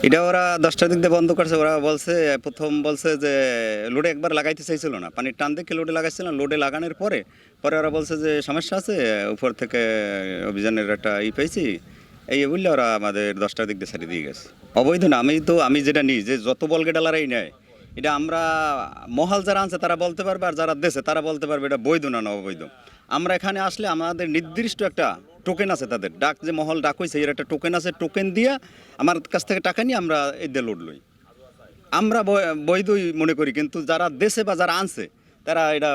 এটা ওরা 10টার দিক দিয়ে বন্ধ করছে। ওরা বলছে, প্রথম বলছে যে লোডে একবার লাগাইতে চাইছিল না, পানির টান দেখে লোডে লাগাইছিল না। লোডে লাগানোর পরে পরে ওরা বলছে যে সমস্যা আছে, উপর থেকে অভিযানের একটা পেয়েছি, এই বললে ওরা আমাদের 10টার দিক দিয়ে ছাড়িয়ে দিয়ে গেছে। অবৈধ না, আমি যেটা নিই যে যত বলগেডালারাই নেয়, এটা আমরা মহাল যারা আনছে তারা বলতে পারবে, আর যারা দেশে তারা বলতে পারবে এটা বৈধ না না অবৈধ। আমরা এখানে আসলে আমাদের নির্দিষ্ট একটা টোকেন আছে, তাদের ডাক যে মহল ডাক হয়েছে এর একটা টোকেন আছে, টোকেন দিয়ে আমার কাছ থেকে টাকা নিয়ে আমরা এই দিয়ে লোড লই। আমরা বৈধই মনে করি, কিন্তু যারা দেশে বা যারা আনছে তারা এটা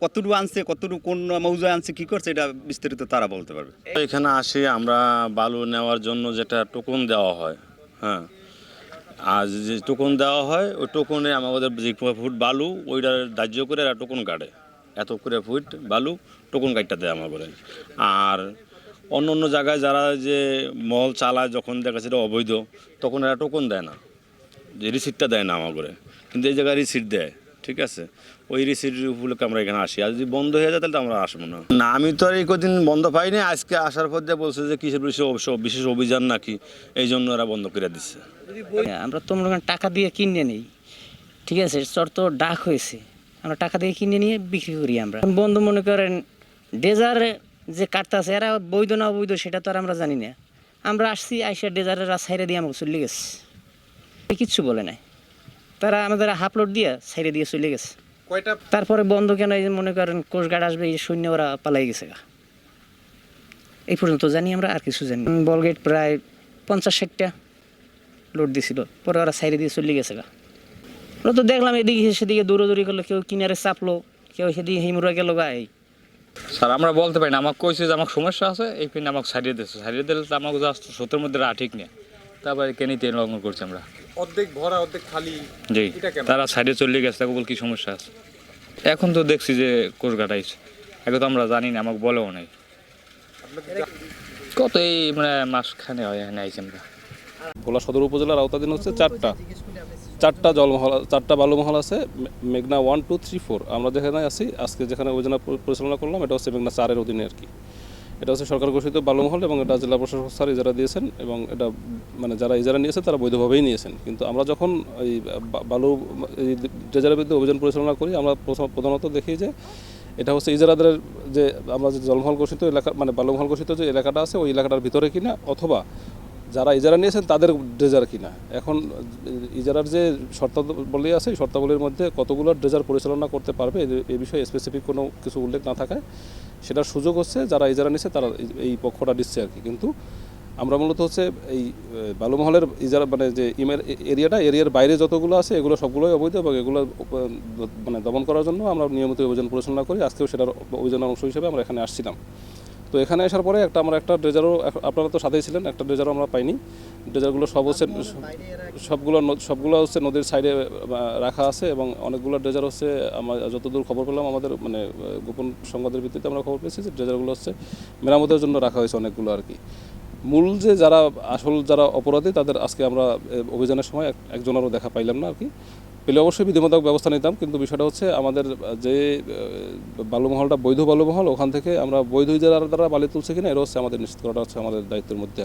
কতটুকু আনছে, কতটুকু কোন মৌজায় আনছে, কী করছে, এটা বিস্তারিত তারা বলতে পারবে। এখানে আসি আমরা বালু নেওয়ার জন্য যেটা টোকন দেওয়া হয়, হ্যাঁ, আর যে টোকন দেওয়া হয় ওই টোকনে আমাদের যে ফুট বালু ওইটা ধার্য করে এরা টোকন কাটে, এত করে ফুট বালু টোকন কাটটা দেয় আমার করে। আর অন্য অন্য জায়গায় যারা যে মহল চালায় যখন দেখা সেটা অবৈধ, তখন এরা টোকন দেয় না, যে রিসিপ্টটা দেয় না আমার করে, কিন্তু এই জায়গায় রিসিপ্ট দেয়। ঠিক আছে, ওই রিসিপ্টের উপলক্ষে আমরা এখানে আসি। আর যদি বন্ধ হয়ে যায় তাহলে তো আমরা আসবো না। না, আমি তো আর এই কদিন বন্ধ পাইনি, আজকে আসার পর দিয়ে বলছে যে কিসের বিশেষ অভিযান নাকি, এই জন্য এরা বন্ধ করে দিচ্ছে। আমরা তো মনে করেন টাকা দিয়ে কিনে নিই, ঠিক আছে, চর তো ডাক হয়েছে, আমরা টাকা দিয়ে কিনে নিয়ে বিক্রি করি। আমরা বন্ধু মনে করেন ডেজার যে কাটতে আছে এরা বৈধ না অবৈধ সেটা তো আর আমরা জানি না। আমরা আসছি, আইসা ডেজারের সাইডে দিয়ে আমাকে চলে গেছে, কিচ্ছু বলে নাই। তারা আমাদের হাফলোড দিয়ে সাইডে দিয়ে চলে গেছে। তারপরে বন্ধ কেন, এই যে মনে করেন কোস্টগার্ড আসবে, এই সৈন্য ওরা পালাই গেছে। এই পর্যন্ত জানি আমরা, আর কিছু জানি। বলগেট প্রায় 50-60টা লোড দিছিল, পরে ওরা সাইডে দিয়ে চলে গেছে। ওরা তো দেখলাম এদিকে সেদিকে দৌড়াদৌড়ি করলো, কেউ কিনারে চাপলো, কেউ সেদিকে হিমুরা গেল গায়ে। স্যার আমরা বলতে পারি না, আমাকে কইছে যে আমার সমস্যা আছে, এই পিন আমাকে সারিয়ে দিচ্ছে, সারিয়ে দিলে তো আমাকে জাস্ট স্রোতের মধ্যে রাখা ঠিক নেই। তারপরে কেনিতে লঙ্ঘন করছি আমরা, অর্ধেক ভরা অর্ধেক খালি। জি, তারা সাইডে চলে গেছে, তাকে বল কি সমস্যা আছে। এখন তো দেখছি যে কোষ ঘাটাইছে, আগে তো আমরা জানি না, আমাকে বলেও নাই। কত এই মানে মাসখানে হয় এখানে আইছি আমরা। ভোলা সদর উপজেলার আওতাধীন হচ্ছে চারটা জলমহল, চারটা বালুমহল আছে, মেঘনা 1, 2, 3, 4। আমরা যেখানে আছি আজকে, যেখানে অভিযান পরিচালনা করলাম, এটা হচ্ছে মেঘনা 4-এর অধীনে আর কি। এটা হচ্ছে সরকার ঘোষিত বালুমহল এবং এটা জেলা প্রশাসক স্যার ইজারা দিয়েছেন, এবং এটা মানে যারা ইজারা নিয়েছে তারা বৈধভাবেই নিয়েছেন। কিন্তু আমরা যখন এই বালু ড্রেজারের বিরুদ্ধে অভিযান পরিচালনা করি, আমরা প্রধানত দেখি যে এটা হচ্ছে ইজারাদের যে আমরা যে জলমহল ঘোষিত এলাকা, মানে বালুমহল ঘোষিত যে এলাকাটা আছে ওই এলাকাটার ভিতরে কিনা, অথবা যারা ইজারা নিয়েছেন তাদের ড্রেজার কিনা। এখন ইজারার যে শর্তাবলী আছে, এই শর্তাবলীর মধ্যে কতগুলো ড্রেজার পরিচালনা করতে পারবে এই বিষয়ে স্পেসিফিক কোনো কিছু উল্লেখ না থাকায় সেটার সুযোগ হচ্ছে যারা ইজারা নিচ্ছে তারা এই পক্ষটা দিচ্ছে আর কি। কিন্তু আমরা মূলত হচ্ছে এই বালুমহলের ইজারা মানে যে এরিয়ার বাইরে যতগুলো আছে এগুলো সবগুলোই অবৈধ, এবং এগুলো মানে দমন করার জন্য আমরা নিয়মিত অভিযান পরিচালনা করি। আজকেও সেটার অভিযানের অংশ হিসেবে আমরা এখানে আসছিলাম। তো এখানে আসার পরে আমরা একটা ড্রেজারও, আপনারা তো সাথেই ছিলেন, একটা ড্রেজারও আমরা পাইনি। ড্রেজারগুলো সবগুলো হচ্ছে নদীর সাইডে রাখা আছে, এবং অনেকগুলো ড্রেজার হচ্ছে আমরা যতদূর খবর পেলাম, আমাদের মানে গোপন সংবাদের ভিত্তিতে আমরা খবর পেয়েছি যে ড্রেজারগুলো হচ্ছে মেরামতের জন্য রাখা হয়েছে অনেকগুলো আর কি। মূল যে যারা অপরাধী তাদের আজকে আমরা অভিযানের সময় একজনেরও দেখা পাইলাম না আর কি। পেলে অবশ্যই বিধিমূলক ব্যবস্থা নিতাম, কিন্তু বিষয়টা হচ্ছে আমাদের যে বালুমহলটা বৈধ বালুমহল, ওখান থেকে আমরা বৈধ ইজারার দ্বারা বালি তুলছে কিনা এটা হচ্ছে আমাদের নিশ্চিত করাটা হচ্ছে আমাদের দায়িত্বের মধ্যে।